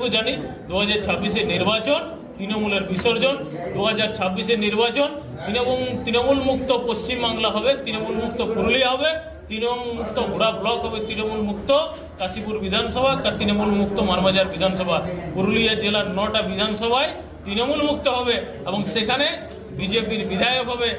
এইটুকু জানি 2026-এ নির্বাচন, তৃণমূলের বিসর্জন। 2026-এর নির্বাচন তৃণমূল মুক্ত পশ্চিমবাংলা হবে, তৃণমূল মুক্ত পুরুলিয়া হবে, তৃণমূল মুক্ত হুড়া ব্লক হবে, তৃণমূল মুক্ত কাশীপুর বিধানসভা, তৃণমূল মুক্ত মানবাজার বিধানসভা। পুরুলিয়া জেলার 9টা বিধানসভায় তৃণমূল মুক্ত হবে এবং সেখানে বিজেপির বিধায়ক হবে।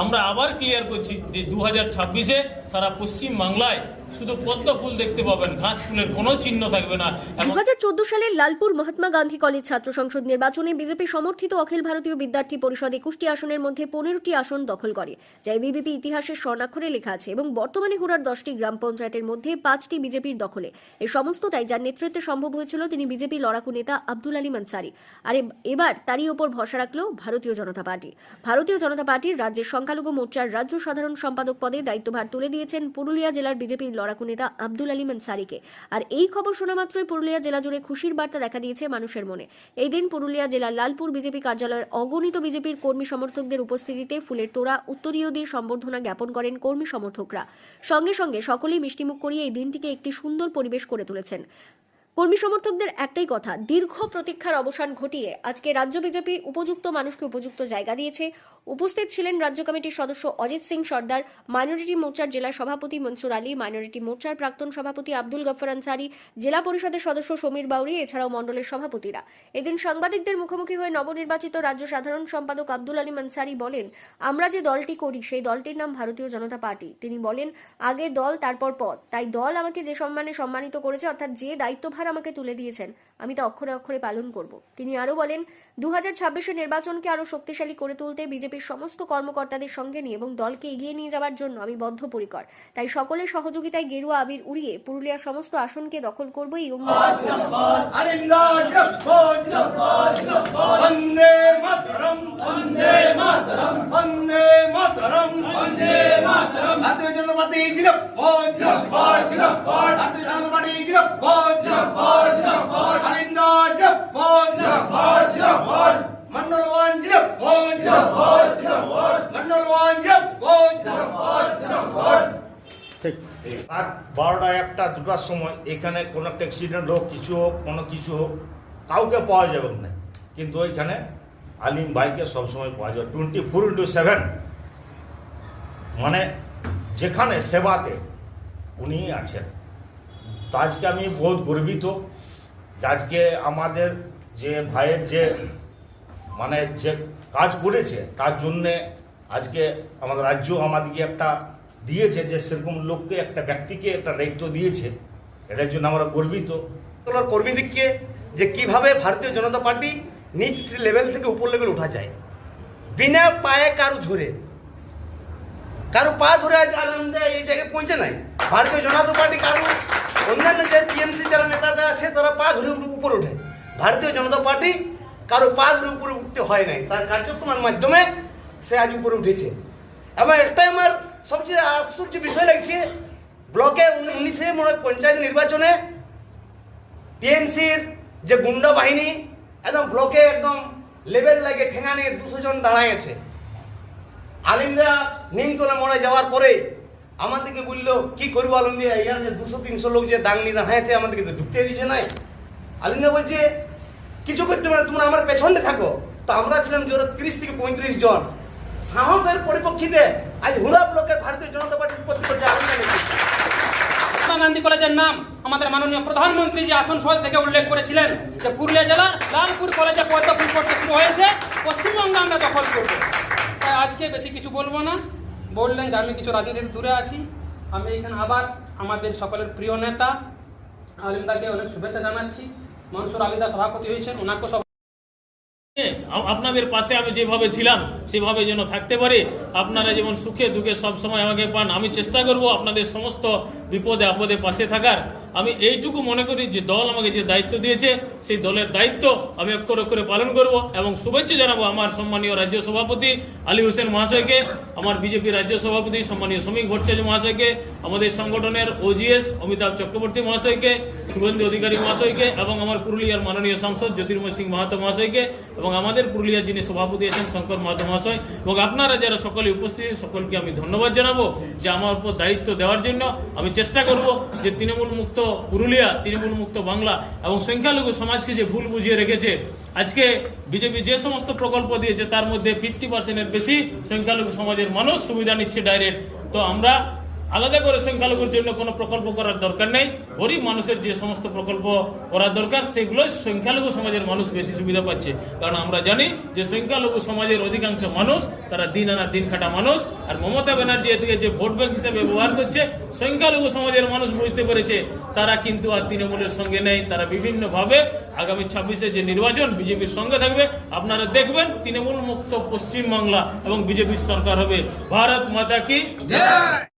আমরা আবার ক্লিয়ার করছি যে 2026-এ সারা পশ্চিম বাংলায় শুধু পদ্ম ফুল দেখতে পাবেন, ঘাস ফুলের কোনো চিহ্ন থাকবে না। 2014 সালের লালপুর মহাত্মা গান্ধী কলেজ ছাত্র সংসদ নির্বাচনে বিজেপি সমর্থিত অখিল ভারতীয় বিদ্যার্থী পরিষদ 21টি আসনের মধ্যে 15টি আসন দখল করে, যা বিজেপি ইতিহাসের স্বর্ণাক্ষরে লেখা আছে এবং বর্তমানে হুড়ার 10টি গ্রাম পঞ্চায়েতের মধ্যে 5টি বিজেপির দখলে। এই সমস্তটাই যার নেতৃত্বে সম্ভব হয়েছিল তিনি বিজেপি লড়াকু নেতা আব্দুল আলীম আনসারী। আর এবার তারই ওপর ভরসা রাখল ভারতীয় জনতা পার্টি। ভারতীয় জনতা পার্টির রাজ্যের সংখ্যালঘু মোর্চার রাজ্য সাধারণ সম্পাদক পদে দায়িত্বভার তুলে দিয়েছেন পুরুলিয়া জেলার বিজেপির লড়াকু নেতা আব্দুল আলীম আনসারীকে। আর এই খবর শোনা মাত্রই পুরুলিয়া জেলা জুড়ে খুশির বার্তা দেখা দিয়েছে মানুষের মনে। এই দিন পুরুলিয়া জেলার লালপুর বিজেপি কার্যালয়ের অগণিত বিজেপির কর্মী সমর্থকদের উপস্থিতিতে ফুলের তোড়া, উত্তরীয় দিয়ে সম্বর্ধনা জ্ঞাপন করেন কর্মী সমর্থকরা। সঙ্গে সঙ্গে সকলেই মিষ্টিমুখ করিয়ে এই দিনটিকে একটি সুন্দর পরিবেশ করে তুলেছেন। কর্মী সমর্থকদের একটাই কথা, দীর্ঘ প্রতীক্ষার অবসান ঘটিয়ে আজকে রাজ্য বিজেপি উপযুক্ত মানুষকে উপযুক্ত জায়গা দিয়েছে। উপস্থিত ছিলেন রাজ্য কমিটির সদস্য অজিত সিং সর্দার, মাইনরিটি মোর্চার জেলা সভাপতি মনসুর আলী, মাইনরিটি মোর্চার প্রাক্তন সভাপতি আব্দুল গফর আনসারী, জেলা পরিষদের সদস্য সমীর বাউরি, এছাড়াও মণ্ডলের সভাপতিরা। এদিন সাংবাদিকদের মুখোমুখি হয়ে নবনির্বাচিত রাজ্য সাধারণ সম্পাদক আব্দুল আলীম আনসারী বলেন, আমরা যে দলটি করি সেই দলটির নাম ভারতীয় জনতা পার্টি। তিনি বলেন, আগে দল তারপর পদ, তাই দল আমাকে যে সম্মানে সম্মানিত করেছে, অর্থাৎ যে দায়িত্বভার আমাকে তুলে দিয়েছেন, আমি তা অক্ষরে অক্ষরে পালন করব। তিনি আরো বলেন, 2026-এর নির্বাচনকে আরো শক্তিশালী করে তুলতে বিজেপির সমস্ত কর্মকর্তাদের সঙ্গে নিয়ে এবং দলকে এগিয়ে নিয়ে যাওয়ার জন্য আমি বদ্ধপরিকর। তাই সকলের সহযোগিতায় গেরুয়া আবির উড়িয়ে পুরুলিয়ার সমস্ত আসনকে দখল করব এই অঙ্গীকার। রাত 12টা 1টা 2টার সময় এখানে কোনো একটা অ্যাক্সিডেন্ট হোক, কিছু হোক, কোনো কিছু হোক, কাউকে পাওয়া যাবে না, কিন্তু ওইখানে আলিম ভাইকে সবসময় পাওয়া যাবে 24/7। মানে যেখানে সেবাতে উনি আছেন। তো আজকে আমি বহুত গর্বিত যে আজকে আমাদের যে ভাইয়ের যে মানে যে কাজ করেছে তার জন্যে আজকে আমাদের রাজ্য আমাদেরকে একটা দিয়েছে, যে সেরকম লোককে একটা ব্যক্তিকে একটা দায়িত্ব দিয়েছে, এটার জন্য আমরা গর্বিত। কর্মীদিককে যে কিভাবে ভারতীয় জনতা পার্টি নিচ লেভেল থেকে উপর লেভেল উঠা যায়, বিনা পায়ে কারো ধরে, কারো পা ধরে আজ এই জায়গায় পৌঁছে নাই। ভারতীয় জনতা পার্টি কারো অন্যান্য যে টিএমসি যারা নেতারা আছে তারা পা ধরে উপরে ওঠে, ভারতীয় জনতা পার্টি কারো পা ধরে উপরে উঠতে হয় নাই, তার কার্যক্রমের মাধ্যমে সে আজ উপরে উঠেছে। এবং একটাই আমার সবচেয়ে আশ্চর্য বিষয় লাগছে, ব্লকে 19-এ পঞ্চায়েত নির্বাচনে টিএমসির যে গুন্ডা বাহিনী একদম ব্লকে একদম লেভেল লাগে ঠেঙা নিয়ে 200 জন দাঁড়াইছে। আলিমরা নিমতলা মোড়ে যাওয়ার পরে আমাদেরকে বললো কি করবো আলমদিয়া, ইয়ার যে 200-300 লোক যে ডাং নিয়ে দাঁড়াইছে আমাদেরকে তো ঢুকতে দিচ্ছে নাই। আলিমরা বলছে কিছু করতে পারে, তোমরা আমার পেছনে থাকো। তো আমরা ছিলাম জোর 30 থেকে 35 জন। সাহসের পরিপ্রেক্ষিতে আজ হুড়া ব্লকের ভারতীয় জনতা পার্টির উৎপত্তি করছে মহাত্মা গান্ধী কলেজের নাম আমাদের মাননীয় প্রধানমন্ত্রী যে আসনসোল থেকে উল্লেখ করেছিলেন যে পুরুলিয়া জেলা লালপুর কলেজে পদ্ম ফুল পড়তে শুরু হয়েছে, পশ্চিমবঙ্গে আমরা দখল করবো। তাই আজকে বেশি কিছু বলবো না, বললেন যে আমি কিছু রাজনীতি দূরে আছি। আমি এখানে আবার আমাদের সকলের প্রিয় নেতা আলিমদাকে অনেক শুভেচ্ছা জানাচ্ছি। মনসুর আলীদা সভাপতি হয়েছেন, ওনাকেও সব আপনাদের পাশে আমি যেভাবে ছিলাম সেভাবে যেন থাকতে পারি। আপনারা যেমন সুখে দুঃখে সবসময় আমাকে পান, আমি চেষ্টা করব আপনাদের সমস্ত বিপদে আপদে পাশে থাকার। আমি এইটুকু মনে করি যে দল আমাকে যে দায়িত্ব দিয়েছে সেই দলের দায়িত্ব আমি অক্ষরে অক্ষরে পালন করব এবং শুভেচ্ছা জানাবো আমার সম্মানীয় রাজ্য সভাপতি আলী হোসেন মহাশয়কে, আমার বিজেপি রাজ্য সভাপতি সম্মানীয় শ্রমিক ভট্টাচার্য মহাশয়কে, আমাদের সংগঠনের ওজিএস অমিতাভ চক্রবর্তী মহাশয়কে, শুভেন্দু অধিকারী মহাশয়কে এবং আমার পুরুলিয়ার মাননীয় সাংসদ জ্যোতির্ময় সিং মাহাতো মহাশয়কে এবং আমাদের পুরুলিয়ার যিনি সভাপতি আছেন শঙ্কর মাহাতো মহাশয় এবং আপনারা যারা সকলে উপস্থিত সকলকে আমি ধন্যবাদ জানাবো যে আমার উপর দায়িত্ব দেওয়ার জন্য। আমি চেষ্টা করব যে তৃণমূল মুক্ত পুরুলিয়া, তৃণমূল মুক্ত বাংলা এবং সংখ্যালঘু সমাজকে যে ভুল বুঝিয়ে রেখেছে, আজকে বিজেপি যে সমস্ত প্রকল্প দিয়েছে তার মধ্যে 50%-এর বেশি সংখ্যালঘু সমাজের মানুষ সুবিধা নিচ্ছে ডাইরেক্ট। তো আমরা আলাদা করে সংখ্যালঘুর জন্য কোনো প্রকল্প করার দরকার নেই। গরিব মানুষের যে সমস্ত প্রকল্প করার দরকার সেগুলোই সংখ্যালঘু সমাজের মানুষ বেশি সুবিধা পাচ্ছে। কারণ আমরা জানি যে সংখ্যালঘু সমাজের অধিকাংশ মানুষ তারা দিন আনা দিন খাটা মানুষ, আর মমতা ব্যানার্জি এদিকে যে ভোট ব্যাংক হিসেবে ব্যবহার করছে, সংখ্যালঘু সমাজের মানুষ বুঝতে পেরেছে তারা কিন্তু আর তৃণমূলের সঙ্গে নেই। তারা বিভিন্নভাবে আগামী 26-এ যে নির্বাচন বিজেপির সঙ্গে থাকবে। আপনারা দেখবেন তৃণমূল মুক্ত পশ্চিমবাংলা এবং বিজেপির সরকার হবে। ভারত মাতা কি জয়।